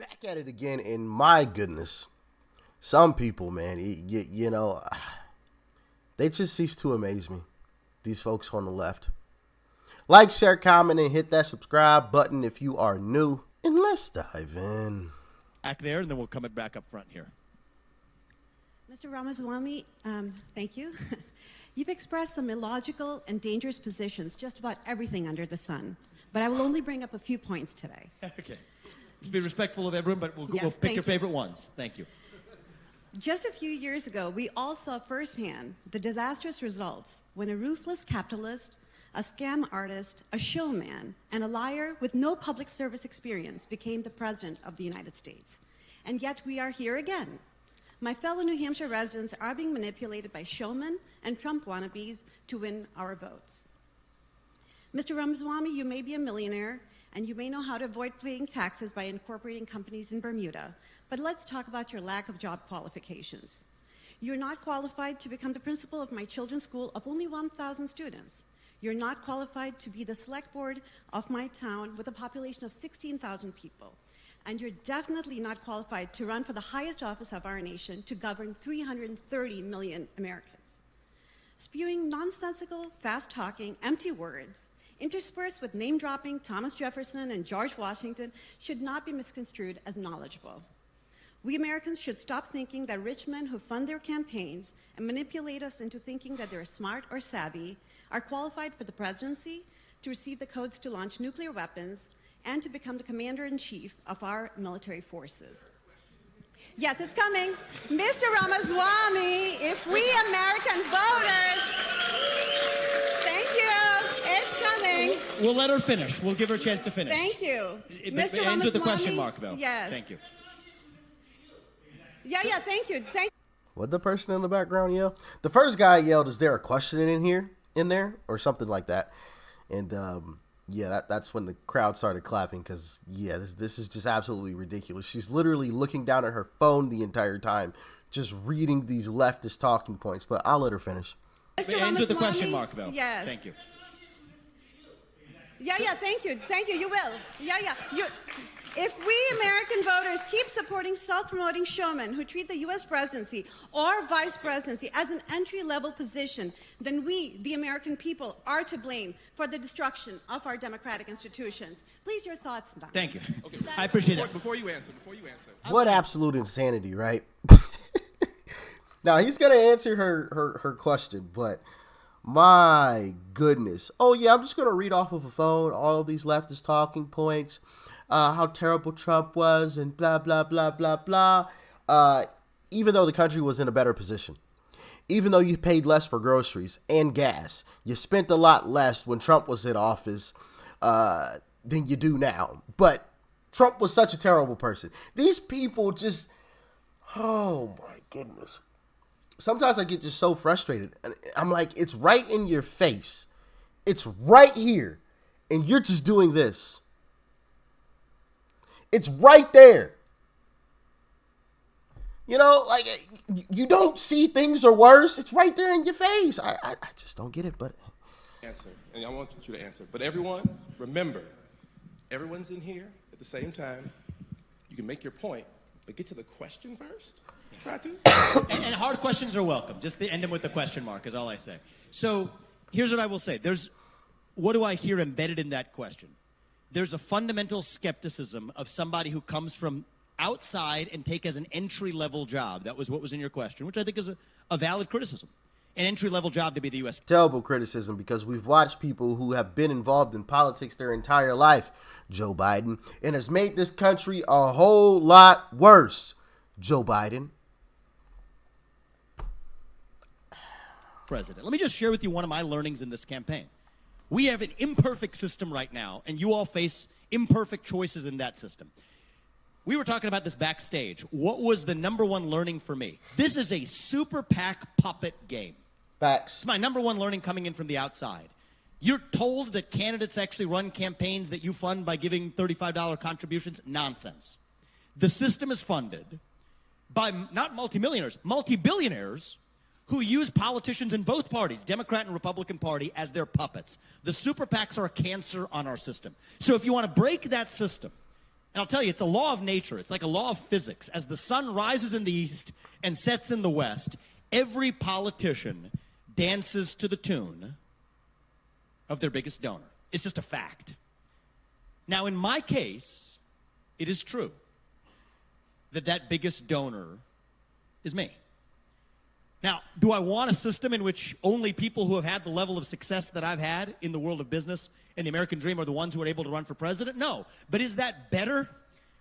Back at it again, and my goodness, some people, man, they just cease to amaze me. These folks on the left. Like, share, comment, and hit that subscribe button if you are new. And let's dive in. Back there, and then we'll come it back up front here. Mr. Rameswamy, thank you. You've expressed some illogical and dangerous positions, just about everything under the sun. But I will only bring up a few points today. Okay. Just be respectful of everyone, but we'll pick your favorite ones. Thank you. Just a few years ago, we all saw firsthand the disastrous results when a ruthless capitalist, a scam artist, a showman, and a liar with no public service experience became the president of the United States. And yet we are here again. My fellow New Hampshire residents are being manipulated by showmen and Trump wannabes to win our votes. Mr. Rameswamy, you may be a millionaire, and you may know how to avoid paying taxes by incorporating companies in Bermuda, but let's talk about your lack of job qualifications. You're not qualified to become the principal of my children's school of only 1,000 students. You're not qualified to be the select board of my town with a population of 16,000 people. And you're definitely not qualified to run for the highest office of our nation to govern 330 million Americans. Spewing nonsensical, fast-talking, empty words interspersed with name-dropping Thomas Jefferson and George Washington should not be misconstrued as knowledgeable. We Americans should stop thinking that rich men who fund their campaigns and manipulate us into thinking that they're smart or savvy are qualified for the presidency, to receive the codes to launch nuclear weapons, and to become the commander-in-chief of our military forces. Yes, it's coming. Mr. Rameswamy, if we American voters... Thank you. It's coming. We'll let her finish. We'll give her a chance to finish. Thank you. It ends with a question mark, though. Yes. Thank you. Yeah, thank you. What the person in the background yell? The first guy yelled, "Is there a question in there?" or something like that. And that's when the crowd started clapping because, this is just absolutely ridiculous. She's literally looking down at her phone the entire time, just reading these leftist talking points. But I'll let her finish. It ends with a question mark, though. Yes. Thank you. Yeah, thank you. Thank you. You will. If we American voters keep supporting self-promoting showmen who treat the U.S. presidency or vice presidency as an entry-level position, then we, the American people, are to blame for the destruction of our democratic institutions. Please, your thoughts now. Thank you. Okay. I appreciate that. Before you answer. What absolute insanity, right? Now, he's going to answer her question, but my goodness. Oh, yeah, I'm just going to read off of a phone all of these leftist talking points. How terrible Trump was and blah, blah, blah, blah, blah. Even though the country was in a better position. Even though you paid less for groceries and gas. You spent a lot less when Trump was in office than you do now. But Trump was such a terrible person. These people just... Oh, my goodness. Sometimes I get just so frustrated. I'm like, it's right in your face. It's right here. And you're just doing this. It's right there. You don't see things are worse. It's right there in your face. I just don't get it, but... Answer, and I want you to answer. But everyone, remember, everyone's in here at the same time. You can make your point, but get to the question first. Try to. And hard questions are welcome. Just end them with the question mark is all I say. So here's what I will say. What do I hear embedded in that question? There's a fundamental skepticism of somebody who comes from outside and take as an entry-level job. That was what was in your question, which I think is a valid criticism. An entry-level job to be the U.S. Terrible criticism because we've watched people who have been involved in politics their entire life, Joe Biden, and has made this country a whole lot worse, Joe Biden. President. Let me just share with you one of my learnings in this campaign. We have an imperfect system right now, and you all face imperfect choices in that system. We were talking about this backstage. What was the number one learning for me? This is a super PAC puppet game. Facts. It's my number one learning coming in from the outside. You're told that candidates actually run campaigns that you fund by giving $35 contributions. Nonsense. The system is funded by not multimillionaires, multi-billionaires who use politicians in both parties, Democrat and Republican Party, as their puppets. The super PACs are a cancer on our system. So if you want to break that system, And I'll tell you, it's a law of nature. It's like a law of physics. As the sun rises in the east and sets in the west, every politician dances to the tune of their biggest donor. It's just a fact. Now, in my case, it is true that biggest donor is me. Now, do I want a system in which only people who have had the level of success that I've had in the world of business and the American dream are the ones who are able to run for president? No. But is that better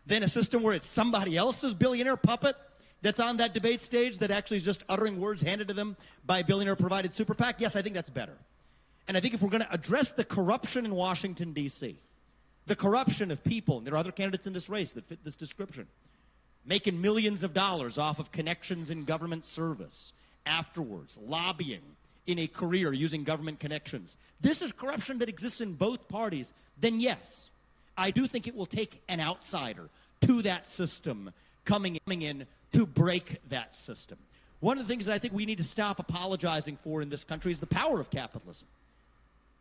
than a system where it's somebody else's billionaire puppet that's on that debate stage that actually is just uttering words handed to them by a billionaire-provided super PAC? Yes, I think that's better. And I think if we're going to address the corruption in Washington, D.C., the corruption of people, and there are other candidates in this race that fit this description, making millions of dollars off of connections in government service, afterwards, lobbying in a career using government connections. This is corruption that exists in both parties. Then yes, I do think it will take an outsider to that system coming in to break that system. One of the things that I think we need to stop apologizing for in this country is the power of capitalism.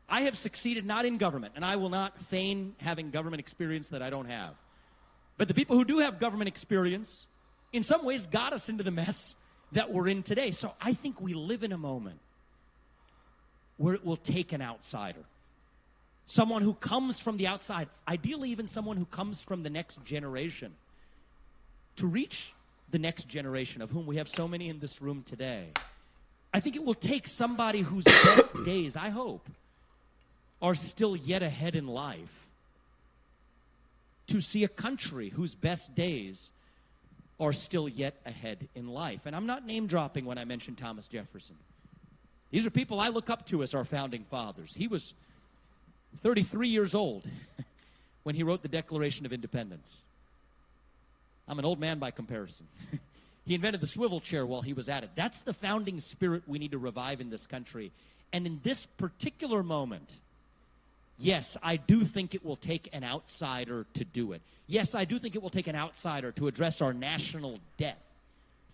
I have succeeded not in government, and I will not feign having government experience that I don't have. But the people who do have government experience, in some ways, got us into the mess that we're in today. So I think we live in a moment where it will take an outsider. Someone who comes from the outside, ideally even someone who comes from the next generation, to reach the next generation, of whom we have so many in this room today. I think it will take somebody whose best days, I hope, are still yet ahead in life, to see a country whose best days are still yet ahead in life. And I'm not name-dropping when I mention Thomas Jefferson. These are people I look up to as our founding fathers. He was 33 years old when he wrote the Declaration of Independence. I'm an old man by comparison. He invented the swivel chair while he was at it. That's the founding spirit we need to revive in this country. And in this particular moment, yes, I do think it will take an outsider to do it. Yes, I do think it will take an outsider to address our national debt.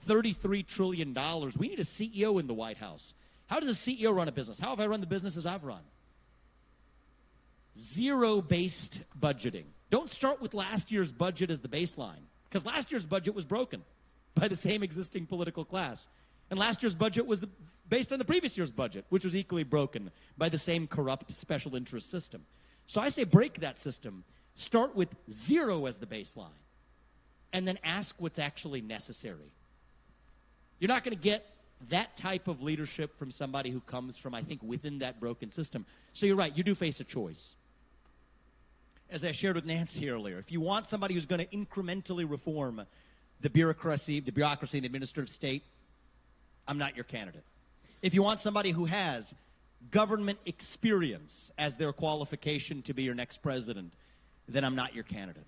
$33 trillion. We need a CEO in the White House. How does a CEO run a business? How have I run the businesses I've run? Zero-based budgeting. Don't start with last year's budget as the baseline, because last year's budget was broken by the same existing political class. And last year's budget was based on the previous year's budget, which was equally broken by the same corrupt special interest system. So I say break that system. Start with zero as the baseline, and then ask what's actually necessary. You're not going to get that type of leadership from somebody who comes from, I think, within that broken system. So you're right, you do face a choice. As I shared with Nancy earlier, if you want somebody who's going to incrementally reform the bureaucracy and the administrative state, I'm not your candidate. If you want somebody who has government experience as their qualification to be your next president, then I'm not your candidate.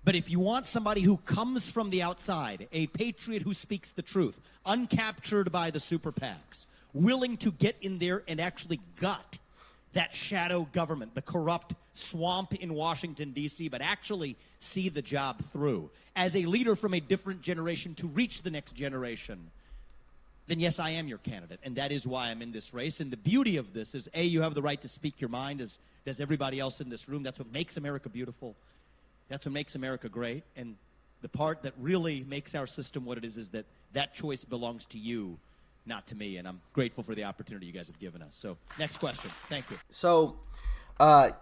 But if you want somebody who comes from the outside, a patriot who speaks the truth, uncaptured by the super PACs, willing to get in there and actually gut that shadow government, the corrupt swamp in Washington, D.C., but actually see the job through, as a leader from a different generation to reach the next generation, then yes, I am your candidate, and that is why I'm in this race. And the beauty of this is, A, you have the right to speak your mind, as does everybody else in this room. That's what makes America beautiful. That's what makes America great. And the part that really makes our system what it is that that choice belongs to you, not to me. And I'm grateful for the opportunity you guys have given us. So, next question. Thank you. So,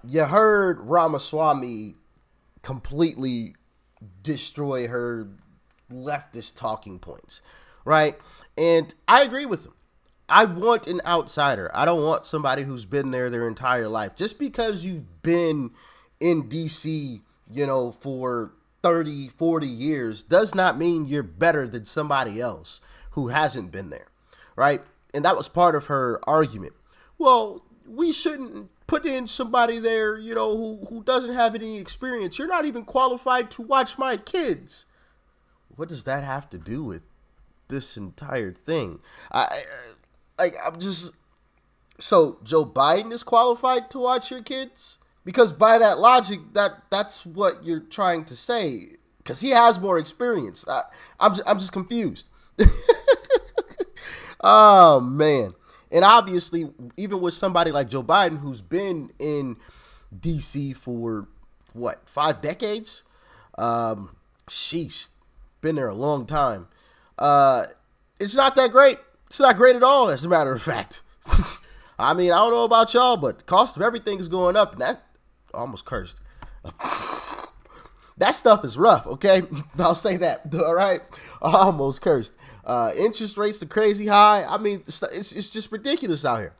you heard Ramaswamy completely destroy her leftist talking points, right? And I agree with him. I want an outsider. I don't want somebody who's been there their entire life. Just because you've been in D.C., for 30, 40 years does not mean you're better than somebody else who hasn't been there, right? And that was part of her argument. Well, we shouldn't put in somebody there, who doesn't have any experience. You're not even qualified to watch my kids. What does that have to do with this entire thing? So Joe Biden is qualified to watch your kids? Because by that logic, that's what you're trying to say. Because he has more experience. I'm just confused. Oh, man. And obviously, even with somebody like Joe Biden, who's been in D.C. for, 5 decades? Sheesh, been there a long time. It's not that great. It's not great at all, as a matter of fact. I mean, I don't know about y'all, but the cost of everything is going up, and that almost cursed. That stuff is rough, okay? I'll say that, all right? I almost cursed. Interest rates are crazy high. I mean, it's just ridiculous out here.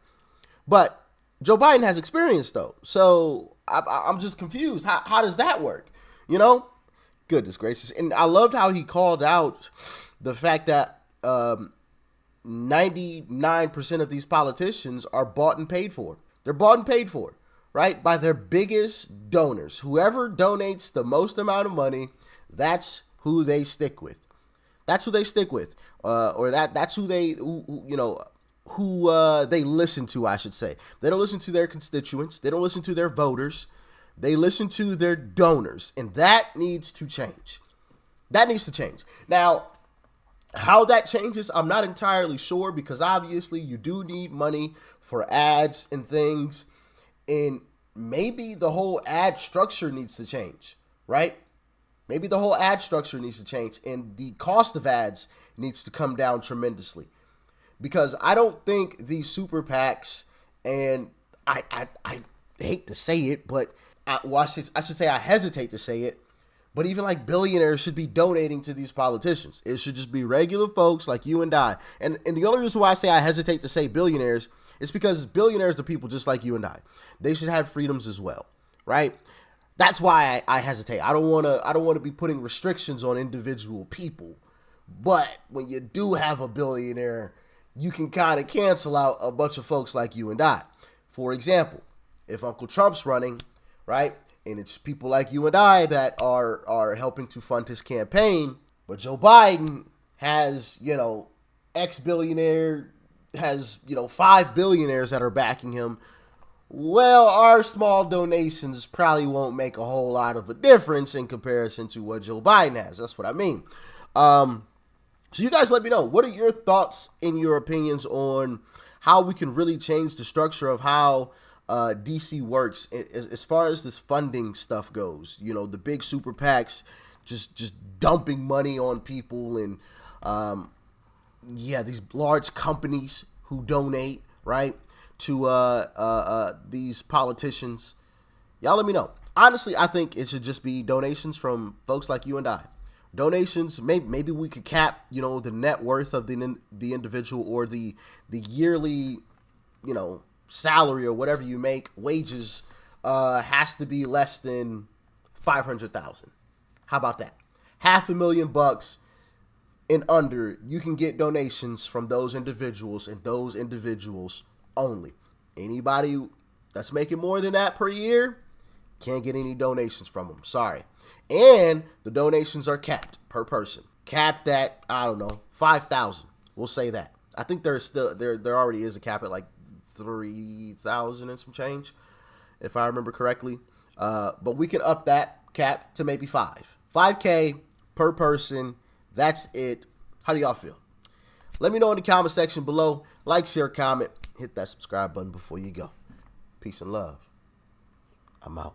But Joe Biden has experience, though. So I'm just confused. How does that work? You know? Goodness gracious. And I loved how he called out the fact that 99% of these politicians are bought and paid for. They're bought and paid for, right? By their biggest donors. Whoever donates the most amount of money, that's who they stick with. That's who they stick with. That's who they, who they listen to, I should say. They don't listen to their constituents. They don't listen to their voters. They listen to their donors. And that needs to change. That needs to change. Now, how that changes, I'm not entirely sure, because obviously you do need money for ads and things. And maybe the whole ad structure needs to change, right? Maybe the whole ad structure needs to change, and the cost of ads needs to come down tremendously. Because I don't think these super PACs, and I hate to say it, but I should say I hesitate to say it, but even like billionaires should be donating to these politicians. It should just be regular folks like you and I. And the only reason why I say I hesitate to say billionaires is because billionaires are people just like you and I. They should have freedoms as well, right? That's why I hesitate. I don't want to be putting restrictions on individual people. But when you do have a billionaire, you can kind of cancel out a bunch of folks like you and I. For example, if Uncle Trump's running, right? And it's people like you and I that are helping to fund his campaign. But Joe Biden has, ex-billionaire, has, 5 billionaires that are backing him. Well, our small donations probably won't make a whole lot of a difference in comparison to what Joe Biden has. That's what I mean. So you guys let me know. What are your thoughts and your opinions on how we can really change the structure of how DC works as far as this funding stuff goes? The big super PACs just dumping money on people, and these large companies who donate, right, to these politicians. Y'all let me know. Honestly, I think it should just be donations from folks like you and I. Donations, maybe we could cap, the net worth of the individual, or the yearly, salary or whatever you make, wages, has to be less than $500,000. How about that? $500,000 and under, you can get donations from those individuals, and those individuals only. Anybody that's making more than that per year can't get any donations from them. Sorry. And the donations are capped per person. Capped at, I don't know, 5,000. We'll say that. I think there already is a cap at like 3,000 and some change, if I remember correctly. But we can up that cap to maybe 5K per person. That's it. How do y'all feel? Let me know in the comment section below. Like, share, comment, hit that subscribe button before you go. Peace and love. I'm out.